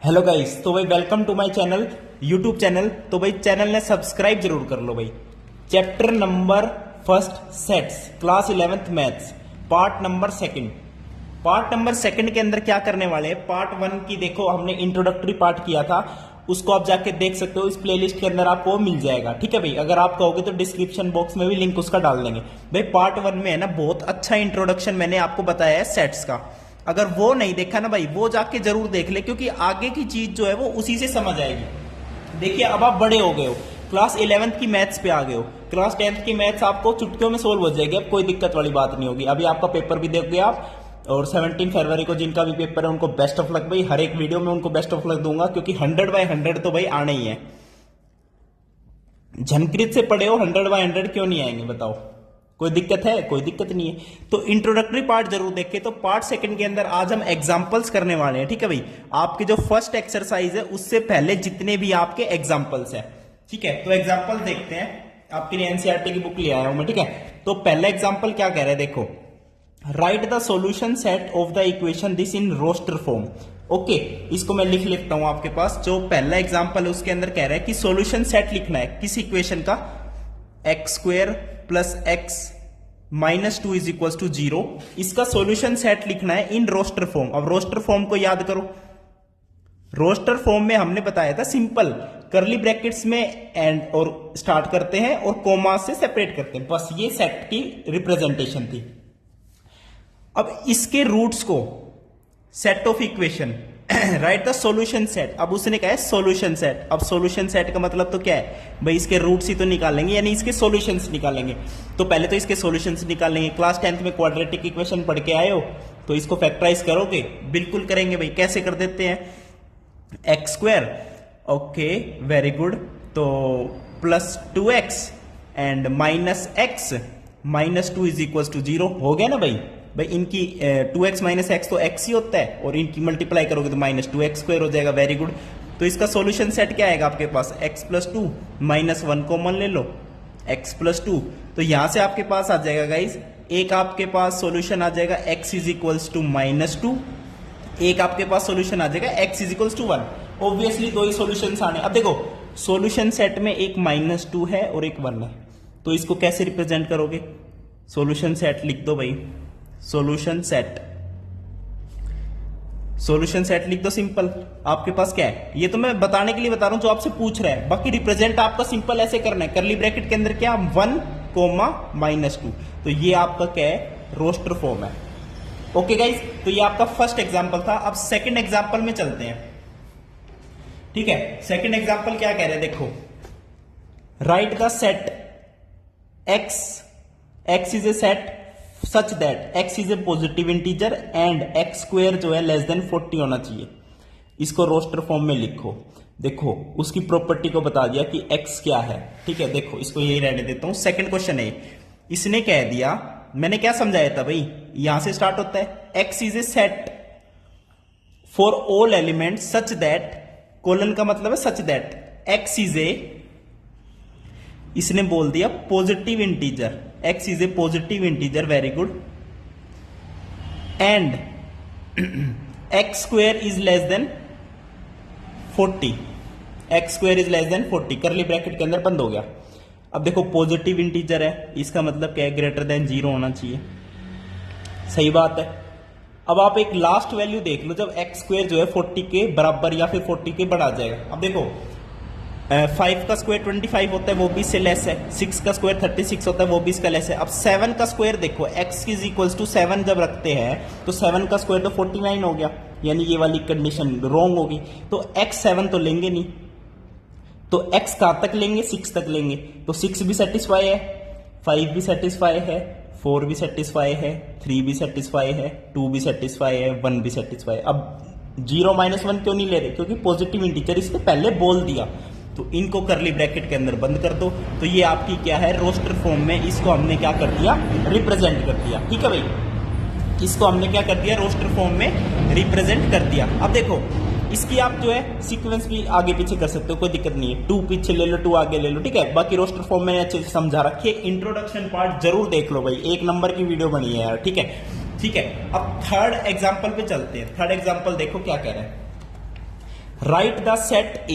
Hello guys. तो भाई welcome to my channel, YouTube channel. तो भाई चैनल ने सब्सक्राइब जरूर कर लो भाई। Chapter number first sets, class 11th maths, part number second के अंदर क्या करने वाले हैं। पार्ट वन की देखो हमने इंट्रोडक्टरी पार्ट किया था, उसको आप जाके देख सकते हो, इस प्लेलिस्ट के अंदर आपको वो मिल जाएगा। ठीक है भाई, अगर आप कहोगे तो डिस्क्रिप्शन बॉक्स में भी लिंक उसका डाल देंगे। भाई पार्ट वन में है ना बहुत अच्छा इंट्रोडक्शन मैंने आपको बताया है सेट्स का। अगर वो नहीं देखा ना भाई, वो जाके जरूर देख ले, क्योंकि आगे की चीज जो है वो उसी से समझ आएगी। देखिए अब आप बड़े हो गए हो, क्लास 11th की मैथ्स पे आ गए हो, क्लास 10th की मैथ्स आपको चुटकियों में सोल्व हो जाएगी। अब कोई दिक्कत वाली बात नहीं होगी। अभी आपका पेपर भी देखोगे आप, और 17 फरवरी को जिनका भी पेपर है उनको बेस्ट ऑफ लक भाई। हर एक वीडियो में उनको बेस्ट ऑफ लक दूंगा, क्योंकि 100/100 तो भाई आने ही है। झनकृत से पढ़े हो, 100/100 क्यों नहीं आएंगे बताओ? कोई दिक्कत है? कोई दिक्कत नहीं है। तो इंट्रोडक्टरी पार्ट जरूर देखें। तो पार्ट सेकंड के अंदर आज हम एग्जांपल्स करने वाले हैं। ठीक है भाई, आपके जो फर्स्ट एक्सरसाइज है उससे पहले जितने भी आपके एग्जांपल्स हैं, ठीक है, तो एग्जांपल देखते हैं। आपके लिए एनसीईआरटी की बुक ले आया हूं मैं। ठीक है, तो पहला एग्जांपल क्या कह रहे हैं देखो, write the solution set of the equation this in roster form. Okay, इसको मैं लिख लेता हूं आपके पास। जो पहला एग्जांपल है उसके अंदर कह रहा है कि सॉल्यूशन सेट लिखना है किस इक्वेशन का, x² plus x minus 2 is equal to 0। इसका सॉल्यूशन सेट लिखना है इन रोस्टर फॉर्म। अब रोस्टर फॉर्म को याद करो, रोस्टर फॉर्म में हमने बताया था सिंपल करली ब्रैकेट्स में एंड और स्टार्ट करते हैं और कोमा से सेपरेट करते हैं, बस ये सेट की रिप्रेजेंटेशन थी। अब इसके रूट्स को set of equation right the solution set. अब उसने कहा है सॉल्यूशन सेट। अब सॉल्यूशन सेट का मतलब तो क्या है भाई, इसके रूट्स ही तो निकालेंगे, यानी इसके सॉल्यूशंस निकालेंगे। तो पहले तो इसके सॉल्यूशंस निकालेंगे। क्लास 10th में क्वाड्रेटिक इक्वेशन पढ़ के आए हो, तो इसको फैक्टराइज करोगे, बिल्कुल करेंगे भाई। कैसे कर देते हैं, x², ओके वेरी गुड, तो plus 2x and minus x minus 2 is equal to 0 हो गया ना भाई। भाई इनकी 2x माइनस एक्स तो x ही होता है, और इनकी मल्टीप्लाई करोगे तो माइनस 2x² हो जाएगा। Very good. तो इसका सॉल्यूशन सेट क्या आएगा आपके पास, x प्लस 2 माइनस 1 कॉमन ले लो, x प्लस 2। तो यहां से आपके पास आ जाएगा गाइज, एक आपके पास सॉल्यूशन आ जाएगा x is equals to minus 2, एक आपके पास सॉल्यूशन आ जाएगा x is equals to 1। Obviously दो ही सॉल्यूशंस आने। अब देखो सॉल्यूशन सेट में एक -2 है और एक 1 है, तो इसको कैसे रिप्रेजेंट करोगे, सॉल्यूशन सेट लिख दो भाई। सॉल्यूशन सेट लिख दो सिंपल। आपके पास क्या है, ये तो मैं बताने के लिए बता रहा हूं जो आपसे पूछ रहा है। बाकी रिप्रेजेंट आपका सिंपल ऐसे करना है, करली ब्रैकेट के अंदर क्या 1 कोमा -2। तो ये आपका क्या है, रोस्टर फॉर्म है। ओके गाइज, तो ये आपका फर्स्ट एग्जांपल था। अब सेकंड एग्जांपल में चलते हैं। ठीक है, सेकंड एग्जांपल क्या कह रहे हैं देखो, write the set x is a set such that x is a positive integer and x² जो है लेस देन 40 होना चाहिए। इसको रोस्टर फॉर्म में लिखो। देखो उसकी प्रॉपर्टी को बता दिया कि x क्या है। ठीक है, देखो इसको यही रहने देता हूं। सेकंड क्वेश्चन है, इसने कह दिया, मैंने क्या समझाया था भाई, यहां से स्टार्ट होता है, x is a set for all element such that, colon का मतलब है such that x is a, इसने बोल दिया positive integer, x is a positive integer, very good, and x² is less than 40, x² is less than 40, करली bracket के अंदर बंद हो गया। अब देखो पॉजिटिव इंटीजर है, इसका मतलब क्या है, ग्रेटर देन 0 होना चाहिए। सही बात है। अब आप एक लास्ट वैल्यू देख लो, जब x² जो है 40 के बराबर या फिर 40 के बड़ा जाएगा। अब देखो 5 का स्क्वायर 25 होता है, वो भी इससे लेस है। 6 का स्क्वायर 36 होता है, वो भी इसका लेस है। अब 7 का स्क्वायर देखो, x इज इक्वल्स टू 7 जब रखते हैं तो 7 का स्क्वायर तो 49 हो गया, यानी ये वाली कंडीशन रॉन्ग होगी। तो x 7 तो लेंगे नहीं, तो x कहां तक लेंगे, 6 तक लेंगे। तो 6 भी सेटिस्फाई है, 5 भी सेटिस्फाई है, 4 भी सेटिस्फाई है, 3 भी सेटिस्फाई है, 2 भी सेटिस्फाई है, 1 भी सेटिस्फाई है। अब 0 - 1 क्यों नहीं ले रहे, क्योंकि पॉजिटिव इंटीजर इसने पहले बोल दिया। तो इनको करली ब्रैकेट के अंदर बंद कर दो। तो ये आपकी क्या है, रोस्टर फॉर्म में इसको हमने क्या कर दिया, रिप्रेजेंट कर दिया। ठीक है भाई, इसको हमने क्या कर दिया, रोस्टर फॉर्म में रिप्रेजेंट कर दिया। अब देखो इसकी आप जो है सीक्वेंस भी आगे पीछे कर सकते हो, कोई दिक्कत नहीं है। 2 पीछे ले लो, 2 आगे ले लो, ठीक है। बाकी रोस्टर फॉर्म में अच्छे से समझा रखिए। इंट्रोडक्शन पार्ट जरूर देख लो भाई, 1 नंबर की वीडियो बनी है यार। ठीक है। अब थर्ड एग्जाम्पल पे चलते हैं। थर्ड एग्जाम्पल देखो क्या कह रहे हैं, राइट द सेट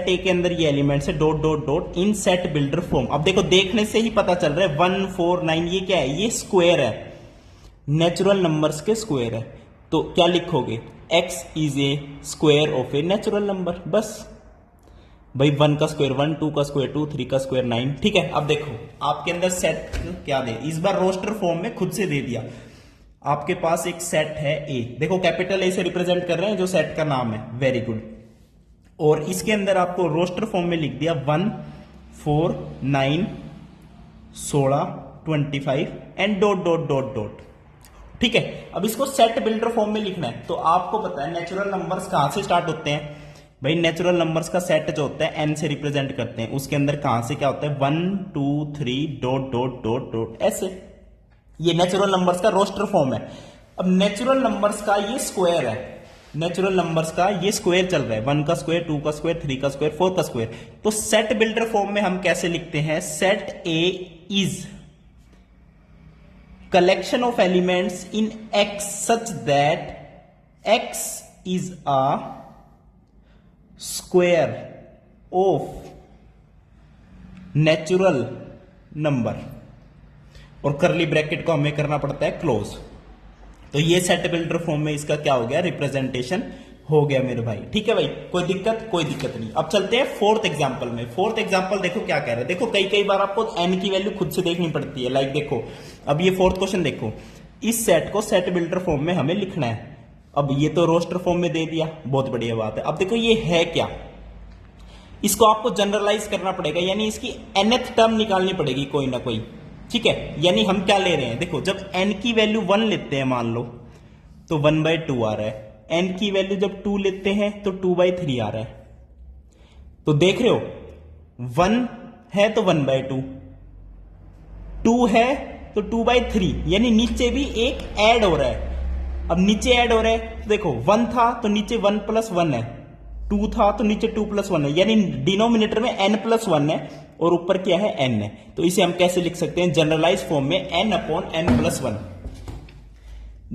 ए के अंदर ये एलिमेंट्स है dot dot dot in set builder form. अब देखो देखने से ही पता चल रहा है 1 4 9 ये क्या है, ये स्क्वायर है, नेचुरल नंबर्स के स्क्वायर है। तो क्या लिखोगे, x is a square of a natural number. बस भाई 1 का स्क्वायर 1, 2 का स्क्वायर 2, 3 का स्क्वायर 9। ठीक है, अब देखो आपके अंदर सेट क्या दे, इस बार रोस्टर फॉर्म में खुद से दे दिया। आपके पास एक सेट है ए, देखो कैपिटल ए से रिप्रेजेंट कर रहे हैं जो सेट का नाम है, वेरी गुड। और इसके अंदर आपको रोस्टर फॉर्म में लिख दिया 1 4 9 16 25 and dot dot dot dot. ठीक है, अब इसको सेट बिल्डर फॉर्म में लिखना है। तो आपको पता है नेचुरल नंबर्स कहां से स्टार्ट होते हैं भाई, नेचुरल नंबर्स का सेट जो होता है n से रिप्रेजेंट करते हैं, उसके अंदर कहां से क्या होता है 1 2 3 डॉट डॉट डॉट डॉट ऐसे। ये नेचुरल नंबर्स का रोस्टर फॉर्म है। अब नेचुरल नंबर्स का ये स्क्वायर है, नेचुरल नंबर्स का ये स्क्वायर चल रहा है, 1 का स्क्वायर 2 का स्क्वायर 3 का स्क्वायर 4 का स्क्वायर। तो सेट बिल्डर फॉर्म में हम कैसे लिखते हैं, set A is collection of elements in X such that X is a square of natural number, और करली ब्रैकेट को हमें करना पड़ता है क्लोज। तो ये सेट बिल्डर फॉर्म में इसका क्या हो गया, रिप्रेजेंटेशन हो गया मेरे भाई। ठीक है भाई, कोई दिक्कत नहीं। अब चलते हैं फोर्थ एग्जांपल में। फोर्थ एग्जांपल देखो क्या कह रहे हैं, देखो कई बार आपको n की वैल्यू खुद से देखनी पड़ती है। लाइक देखो अब ये फोर्थ क्वेश्चन देखो, इस सेट को सेट बिल्डर फॉर्म में हमें लिखना है। अब ये तो रोस्टर फॉर्म में दे दिया, बहुत बढ़िया बात है। अब देखो ये है क्या, इसको आपको जनरलाइज करना पड़ेगा, यानी इसकी nth टर्म निकालनी पड़ेगी कोई ना कोई। ठीक है, यानी हम क्या ले रहे हैं, देखो जब n की वैल्यू 1 लेते हैं मान लो तो 1/2 आ रहा है, n की वैल्यू जब 2 लेते हैं तो 2/3 आ रहा है। तो देख रहे हो 1 है तो 1/2, 2 है तो 2/3, यानी नीचे भी एक ऐड हो रहा है। अब नीचे ऐड हो रहा है तो देखो 1 था तो नीचे 1 + 1 है, 2 था तो नीचे 2 + 1 है, यानी डिनोमिनेटर में n + 1 है और ऊपर क्या है n है। तो इसे हम कैसे लिख सकते हैं, जनरलाइज फॉर्म में n/n + 1।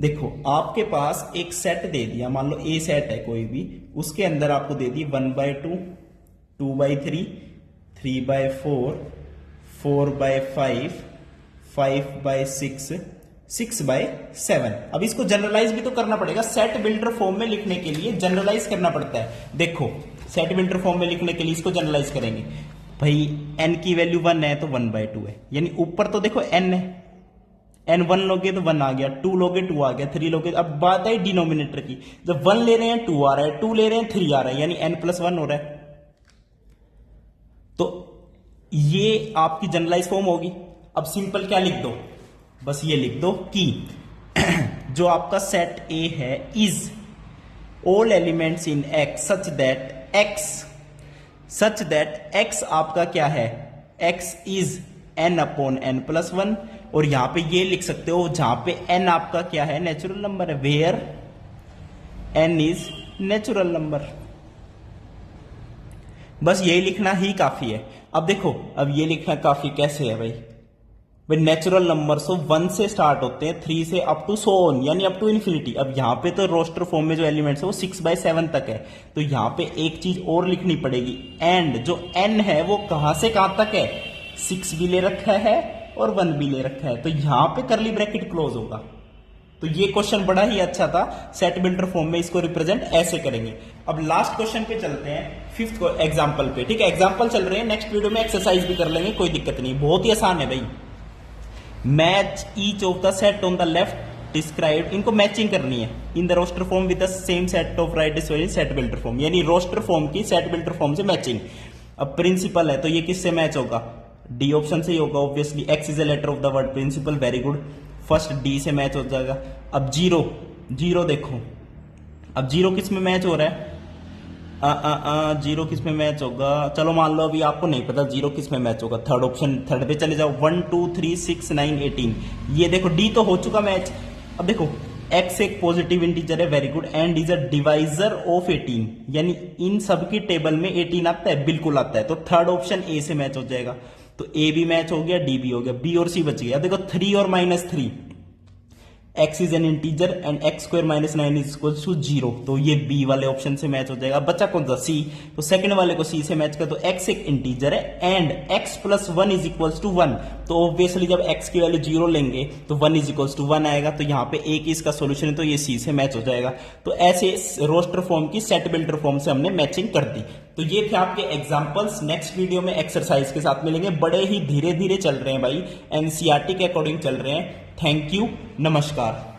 देखो आपके पास एक सेट दे दिया, मान लो ए सेट है कोई भी, उसके अंदर आपको दे दी 1/2 2/3 3/4 4/5 5/6 6/7। अब इसको जनरलाइज भी तो करना पड़ेगा, सेट बिल्डर फॉर्म में लिखने के लिए जनरलाइज करना पड़ता है। देखो सेट बिल्डर फॉर्म में लिखने के लिए इसको जनरलाइज करेंगे भाई, n की वैल्यू 1 है तो 1/2 है, यानी ऊपर तो देखो n है, n 1 लोगे तो 1 आ गया, 2 लोगे 2 आ गया, 3 लोगे। अब बात आई डिनोमिनेटर की, जब 1 ले रहे हैं 2 आ रहा है, 2 ले रहे हैं 3 आ रहा है, यानी n + 1 हो रहा है। तो ये आपकी जनरलाइज फॉर्म होगी। अब सिंपल क्या लिख दो, बस ये लिख दो कि जो आपका सेट ए है is all elements in x such that x आपका क्या है, x इज n/n + 1। और यहां पे ये लिख सकते हो जहां पे n आपका क्या है, नेचुरल नंबर है, where n is natural number. बस यही लिखना ही काफी है। अब देखो अब ये लिखना काफी कैसे है भाई, नेचुरल नंबर्स 1 से स्टार्ट होते हैं, 3 से अप टू सो ऑन, यानी अप टू इन्फिनिटी। अब यहां पे तो रोस्टर फॉर्म में जो एलिमेंट्स है वो 6/7 तक है, तो यहां पे एक चीज और लिखनी पड़ेगी, एंड जो n है वो कहां से कहां तक है, 6 भी ले रखा है और 1 भी ले रखा है, तो यहां पे करली ब्रैकेट क्लोज होगा। तो ये क्वेश्चन बड़ा ही अच्छा था, सेट बिल्डर फॉर्म में इसको रिप्रेजेंट ऐसे करेंगे। अब लास्ट क्वेश्चन पे चलते हैं, फिफ्थ एग्जांपल पे। ठीक है, एग्जांपल चल रहे हैं, नेक्स्ट वीडियो में एक्सरसाइज भी कर लेंगे, कोई दिक्कत नहीं, बहुत ही आसान है भाई। Match each of the set on the left described, इनको मैचिंग करनी है in the roster form with the same set of right described set builder form, यानी रोस्टर फॉर्म की सेट बिल्डर फॉर्म से मैचिंग। अब प्रिंसिपल है तो ये किससे मैच होगा, डी ऑप्शन से ही होगा obviously, x is a letter of the word principle, very good, first D से मैच हो जाएगा। अब जीरो देखो, अब जीरो किस में मैच हो रहा है, जीरो किस में मैच होगा, चलो मान लो अभी आपको नहीं पता जीरो किस में मैच होगा, थर्ड पे चले जाओ, 1 2 3 6 9 18, ये देखो डी तो हो चुका मैच। अब देखो x एक पॉजिटिव इंटीजर है, very good, and is a divisor of 18, यानी इन सब की टेबल में 18 आता है, बिल्कुल आता है, तो थर्ड ऑप्शन ए से मैच हो जाएगा। तो ए भी मैच हो गया, डी भी हो गया, बी और सी बच गया। देखो 3 और -3, x is an integer and x square minus 9 is equal to 0, तो ये बी वाले ऑप्शन से मैच हो जाएगा। बचा कौन सा? सी। तो सेकंड वाले को सी से मैच कर, तो x एक इंटीजर है and x plus 1 is equal to 1, तो ऑब्वियसली जब x की वैल्यू 0 लेंगे तो 1 इज इक्वल टू 1 आएगा, तो यहाँ पे एक ही इसका सोल्यूशन है, तो ये सी से मैच हो जाएगा। तो ऐसे रोस्टर फॉर्म की सेट बिल्डर फॉर्म से हमने मैचिंग कर दी। तो ये थे आपके एग्जांपल्स। नेक्स्ट वीडियो में एक्सरसाइज के साथ मिलेंगे। बड़े ही धीरे धीरे चल रहे हैं भाई, एनसीईआरटी के अकॉर्डिंग चल रहे हैं। थैंक यू, नमस्कार।